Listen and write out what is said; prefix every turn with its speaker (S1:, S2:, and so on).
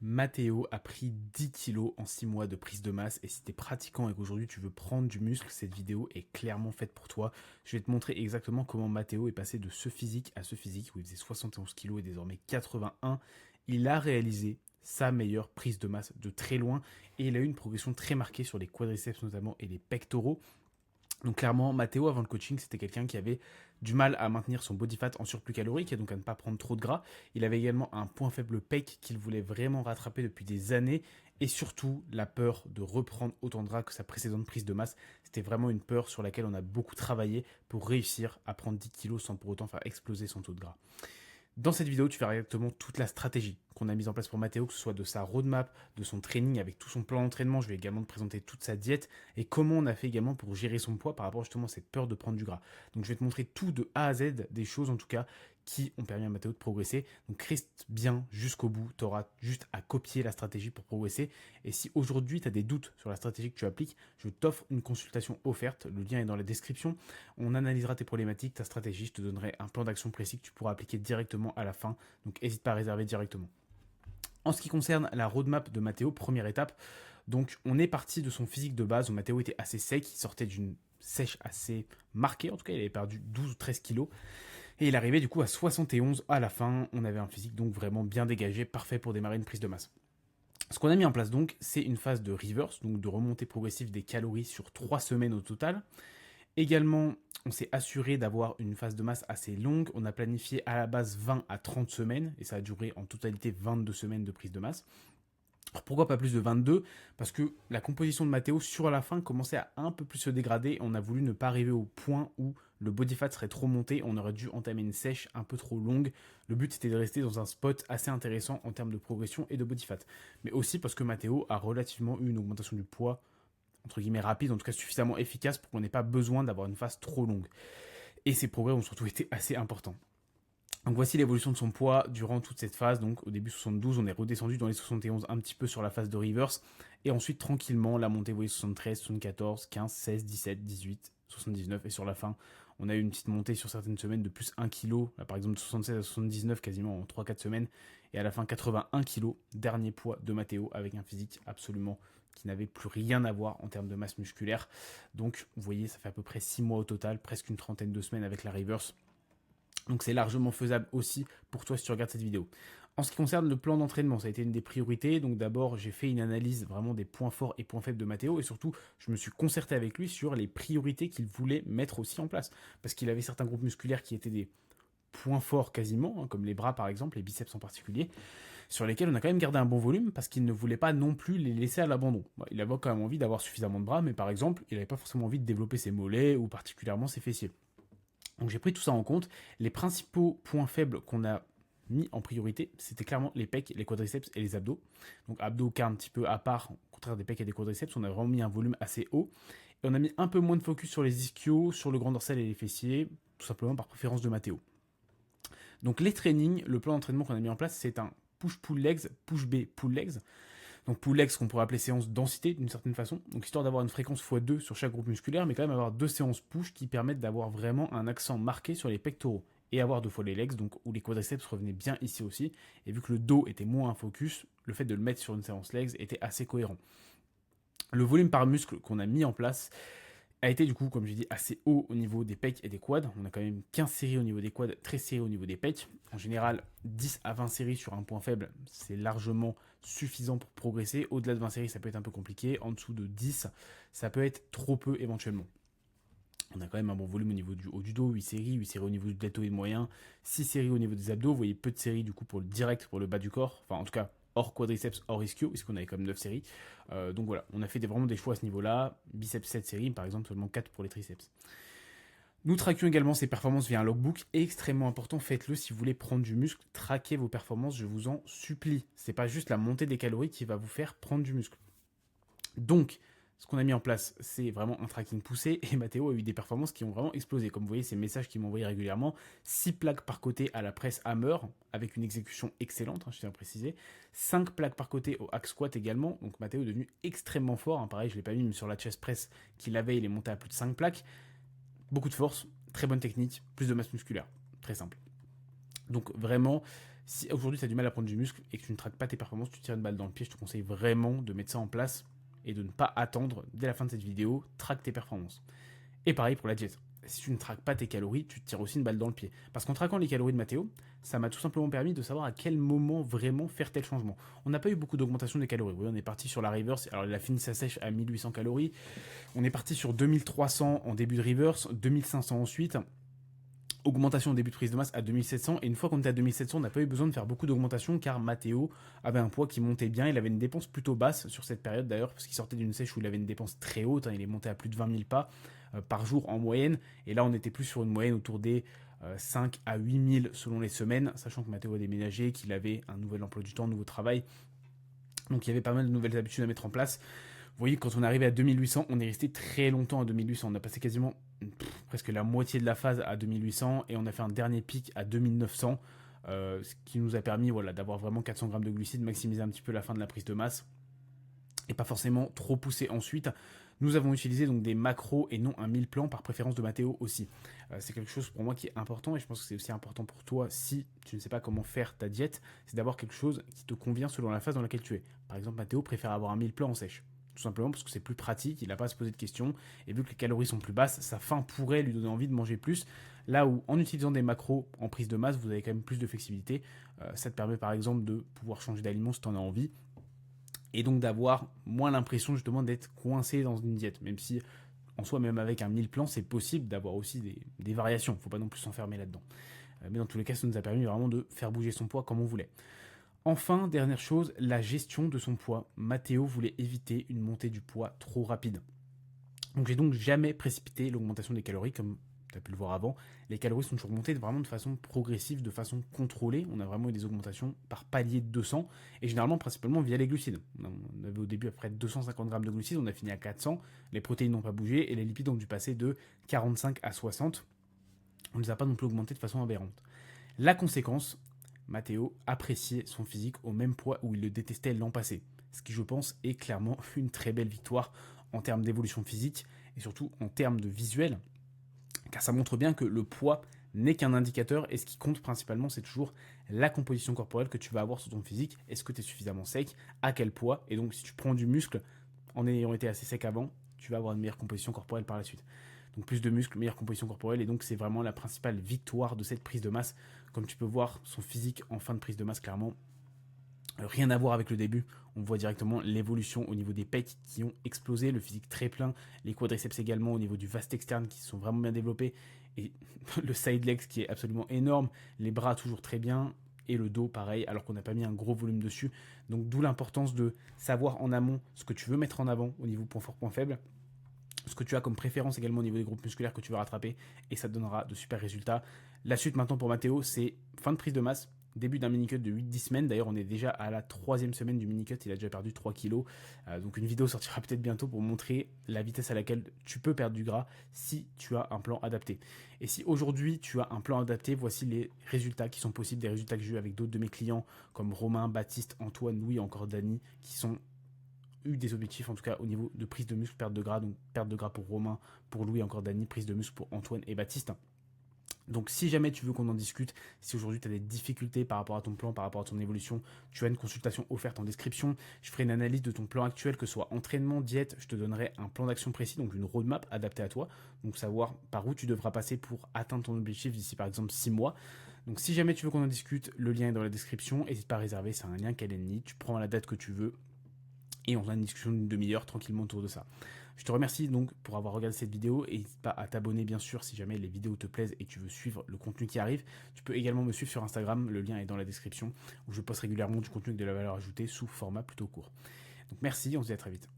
S1: Matteo a pris 10 kilos en 6 mois de prise de masse et si tu es pratiquant et qu'aujourd'hui tu veux prendre du muscle, cette vidéo est clairement faite pour toi. Je vais te montrer exactement comment Matteo est passé de ce physique à ce physique où il faisait 71 kilos et désormais 81. Il a réalisé sa meilleure prise de masse de très loin et il a eu une progression très marquée sur les quadriceps notamment et les pectoraux. Donc clairement, Matteo, avant le coaching, c'était quelqu'un qui avait du mal à maintenir son body fat en surplus calorique et donc à ne pas prendre trop de gras. Il avait également un point faible pec qu'il voulait vraiment rattraper depuis des années et surtout la peur de reprendre autant de gras que sa précédente prise de masse. C'était vraiment une peur sur laquelle on a beaucoup travaillé pour réussir à prendre 10 kilos sans pour autant faire exploser son taux de gras. Dans cette vidéo, tu verras exactement toute la stratégie qu'on a mise en place pour Matteo, que ce soit de sa roadmap, de son training avec tout son plan d'entraînement. Je vais également te présenter toute sa diète et comment on a fait également pour gérer son poids par rapport justement à cette peur de prendre du gras. Donc je vais te montrer tout de A à Z, des choses en tout cas qui ont permis à Matteo de progresser. Donc reste bien jusqu'au bout, tu auras juste à copier la stratégie pour progresser. Et si aujourd'hui tu as des doutes sur la stratégie que tu appliques, je t'offre une consultation offerte, le lien est dans la description. On analysera tes problématiques, ta stratégie, je te donnerai un plan d'action précis que tu pourras appliquer directement à la fin. Donc n'hésite pas à réserver directement. En ce qui concerne la roadmap de Matteo, première étape, donc on est parti de son physique de base où Matteo était assez sec, il sortait d'une sèche assez marquée, en tout cas il avait perdu 12 ou 13 kilos, et il arrivait du coup à 71 à la fin, on avait un physique donc vraiment bien dégagé, parfait pour démarrer une prise de masse. Ce qu'on a mis en place donc, c'est une phase de reverse, donc de remontée progressive des calories sur 3 semaines au total. Également, on s'est assuré d'avoir une phase de masse assez longue. On a planifié à la base 20 à 30 semaines et ça a duré en totalité 22 semaines de prise de masse. Alors pourquoi pas plus de 22? Parce que la composition de Matteo sur la fin commençait à un peu plus se dégrader. On a voulu ne pas arriver au point où le body fat serait trop monté. On aurait dû entamer une sèche un peu trop longue. Le but était de rester dans un spot assez intéressant en termes de progression et de body fat. Mais aussi parce que Matteo a relativement eu une augmentation du poids entre guillemets rapide, en tout cas suffisamment efficace pour qu'on n'ait pas besoin d'avoir une phase trop longue. Et ces progrès ont surtout été assez importants. Donc voici l'évolution de son poids durant toute cette phase. Donc au début 72, on est redescendu dans les 71 un petit peu sur la phase de reverse. Et ensuite tranquillement, la montée, vous voyez 73, 74, 15, 16, 17, 18, 79. Et sur la fin, on a eu une petite montée sur certaines semaines de plus 1 kg. Là, par exemple de 76 à 79 quasiment en 3-4 semaines. Et à la fin 81 kg, dernier poids de Matteo avec un physique absolument qui n'avait plus rien à voir en termes de masse musculaire. Donc vous voyez, ça fait à peu près 6 mois au total, presque une trentaine de semaines avec la reverse. Donc c'est largement faisable aussi pour toi si tu regardes cette vidéo. En ce qui concerne le plan d'entraînement, ça a été une des priorités. Donc d'abord, j'ai fait une analyse vraiment des points forts et points faibles de Matteo. Et surtout, je me suis concerté avec lui sur les priorités qu'il voulait mettre aussi en place. Parce qu'il avait certains groupes musculaires qui étaient des points forts quasiment, hein, comme les bras par exemple, les biceps en particulier, sur lesquels on a quand même gardé un bon volume parce qu'il ne voulait pas non plus les laisser à l'abandon. Bon, il avait quand même envie d'avoir suffisamment de bras, mais par exemple, il n'avait pas forcément envie de développer ses mollets ou particulièrement ses fessiers. Donc j'ai pris tout ça en compte. Les principaux points faibles qu'on a mis en priorité, c'était clairement les pecs, les quadriceps et les abdos. Donc abdos cas un petit peu à part, au contraire des pecs et des quadriceps, on a vraiment mis un volume assez haut. Et on a mis un peu moins de focus sur les ischios, sur le grand dorsal et les fessiers, tout simplement par préférence de Matteo. Donc les trainings, le plan d'entraînement qu'on a mis en place, c'est un push-pull legs, push-B pull legs. Donc pull legs qu'on pourrait appeler séance densité d'une certaine façon, donc histoire d'avoir une fréquence x2 sur chaque groupe musculaire, mais quand même avoir deux séances push qui permettent d'avoir vraiment un accent marqué sur les pectoraux et avoir deux fois les legs, donc où les quadriceps revenaient bien ici aussi, et vu que le dos était moins un focus, le fait de le mettre sur une séance legs était assez cohérent. Le volume par muscle qu'on a mis en place a été du coup, comme j'ai dit, assez haut au niveau des pecs et des quads. On a quand même 15 séries au niveau des quads, 13 séries au niveau des pecs. En général, 10 à 20 séries sur un point faible, c'est largement suffisant pour progresser. Au-delà de 20 séries, ça peut être un peu compliqué. En dessous de 10, ça peut être trop peu éventuellement. On a quand même un bon volume au niveau du haut du dos, 8 séries au niveau du deltoïde moyen, 6 séries au niveau des abdos. Vous voyez peu de séries du coup pour le direct, pour le bas du corps. Enfin, en tout cas, hors quadriceps, hors ischio, puisqu'on avait comme 9 séries. Donc voilà, on a fait vraiment des choix à ce niveau-là. Biceps 7 séries, par exemple, seulement 4 pour les triceps. Nous traquons également ces performances via un logbook, extrêmement important, faites-le si vous voulez prendre du muscle, traquez vos performances, je vous en supplie. C'est pas juste la montée des calories qui va vous faire prendre du muscle. Donc, ce qu'on a mis en place, c'est vraiment un tracking poussé et Matteo a eu des performances qui ont vraiment explosé. Comme vous voyez, ces messages qu'il m'envoyait régulièrement, 6 plaques par côté à la presse Hammer, avec une exécution excellente, je tiens à préciser, 5 plaques par côté au hack squat également, donc Matteo est devenu extrêmement fort, pareil, je ne l'ai pas mis, mais sur la chest press qu'il avait, il est monté à plus de 5 plaques, beaucoup de force, très bonne technique, plus de masse musculaire, très simple. Donc vraiment, Si aujourd'hui tu as du mal à prendre du muscle et que tu ne traques pas tes performances, tu tires une balle dans le pied, je te conseille vraiment de mettre ça en place et de ne pas attendre dès la fin de cette vidéo, traque tes performances. Et pareil pour la diète. Si tu ne traques pas tes calories, tu te tires aussi une balle dans le pied. Parce qu'en traquant les calories de Mathéo, ça m'a tout simplement permis de savoir à quel moment vraiment faire tel changement. On n'a pas eu beaucoup d'augmentation des calories. Oui, on est parti sur la reverse. Alors, il a fini sa sèche à 1800 calories. On est parti sur 2300 en début de reverse, 2500 ensuite. Augmentation au début de prise de masse à 2700. Et une fois qu'on était à 2700, on n'a pas eu besoin de faire beaucoup d'augmentation car Mathéo avait un poids qui montait bien. Il avait une dépense plutôt basse sur cette période d'ailleurs, parce qu'il sortait d'une sèche où il avait une dépense très haute. Il est monté à plus de 20 000 pas par jour en moyenne. Et là, on était plus sur une moyenne autour des 5 à 8 000 selon les semaines, sachant que Mathéo a déménagé, qu'il avait un nouvel emploi du temps, un nouveau travail. Donc il y avait pas mal de nouvelles habitudes à mettre en place. Vous voyez, quand on est arrivé à 2800, on est resté très longtemps à 2800. On a passé quasiment presque la moitié de la phase à 2800 et on a fait un dernier pic à 2900, ce qui nous a permis d'avoir vraiment 400 grammes de glucides, maximiser un petit peu la fin de la prise de masse et pas forcément trop pousser ensuite. Nous avons utilisé donc des macros et non un mille plan par préférence de Mathéo aussi. C'est quelque chose pour moi qui est important et je pense que c'est aussi important pour toi si tu ne sais pas comment faire ta diète, c'est d'avoir quelque chose qui te convient selon la phase dans laquelle tu es. Par exemple, Mathéo préfère avoir un mille plan en sèche. Tout simplement parce que c'est plus pratique, il n'a pas à se poser de questions, et vu que les calories sont plus basses, sa faim pourrait lui donner envie de manger plus, là où en utilisant des macros en prise de masse, vous avez quand même plus de flexibilité. Ça te permet par exemple de pouvoir changer d'aliment si tu en as envie, et donc d'avoir moins l'impression justement d'être coincé dans une diète, même si en soi, même avec un mille plan, c'est possible d'avoir aussi des variations, il ne faut pas non plus s'enfermer là-dedans. Mais dans tous les cas, ça nous a permis vraiment de faire bouger son poids comme on voulait. Enfin, dernière chose, la gestion de son poids. Mathéo voulait éviter une montée du poids trop rapide. Donc j'ai donc jamais précipité l'augmentation des calories comme tu as pu le voir avant. Les calories sont toujours montées vraiment de façon progressive, de façon contrôlée. On a vraiment eu des augmentations par palier de 200 et généralement principalement via les glucides. On avait au début à peu près 250 grammes de glucides, on a fini à 400. Les protéines n'ont pas bougé et les lipides ont dû passer de 45 à 60. On ne les a pas non plus augmentés de façon aberrante. La conséquence, Mathéo appréciait son physique au même poids où il le détestait l'an passé. Ce qui, je pense, est clairement une très belle victoire en termes d'évolution physique et surtout en termes de visuel. Car ça montre bien que le poids n'est qu'un indicateur et ce qui compte principalement, c'est toujours la composition corporelle que tu vas avoir sur ton physique. Est-ce que tu es suffisamment sec? À quel poids? Et donc, si tu prends du muscle en ayant été assez sec avant, tu vas avoir une meilleure composition corporelle par la suite. Donc plus de muscles, meilleure composition corporelle, et donc c'est vraiment la principale victoire de cette prise de masse. Comme tu peux voir, son physique en fin de prise de masse, clairement, rien à voir avec le début. On voit directement l'évolution au niveau des pecs qui ont explosé, le physique très plein, les quadriceps également au niveau du vaste externe qui se sont vraiment bien développés, et le side legs qui est absolument énorme, les bras toujours très bien, et le dos pareil, alors qu'on n'a pas mis un gros volume dessus. Donc d'où l'importance de savoir en amont ce que tu veux mettre en avant au niveau point fort, point faible, ce que tu as comme préférence également au niveau des groupes musculaires que tu veux rattraper, et ça te donnera de super résultats. La suite maintenant pour Mathéo, c'est fin de prise de masse, début d'un mini-cut de 8-10 semaines. D'ailleurs, on est déjà à la 3e semaine du mini-cut, il a déjà perdu 3 kilos. Donc une vidéo sortira peut-être bientôt pour montrer la vitesse à laquelle tu peux perdre du gras si tu as un plan adapté. Et si aujourd'hui tu as un plan adapté, voici les résultats qui sont possibles, des résultats que j'ai eu avec d'autres de mes clients comme Romain, Baptiste, Antoine, Louis, encore Dany, qui sont eu des objectifs en tout cas au niveau de prise de muscle, perte de gras, donc perte de gras pour Romain, pour Louis, encore Dany, prise de muscle pour Antoine et Baptiste. Donc si jamais tu veux qu'on en discute, si aujourd'hui tu as des difficultés par rapport à ton plan, par rapport à ton évolution, tu as une consultation offerte en description. Je ferai une analyse de ton plan actuel, que ce soit entraînement, diète, je te donnerai un plan d'action précis, donc une roadmap adaptée à toi, donc savoir par où tu devras passer pour atteindre ton objectif d'ici par exemple 6 mois. Donc si jamais tu veux qu'on en discute, le lien est dans la description, n'hésite pas à réserver, c'est un lien Calendly, tu prends la date que tu veux, et on a une discussion d'une demi-heure tranquillement autour de ça. Je te remercie donc pour avoir regardé cette vidéo et n'hésite pas à t'abonner bien sûr si jamais les vidéos te plaisent et tu veux suivre le contenu qui arrive. Tu peux également me suivre sur Instagram, le lien est dans la description, où je poste régulièrement du contenu avec de la valeur ajoutée sous format plutôt court. Donc merci, on se dit à très vite.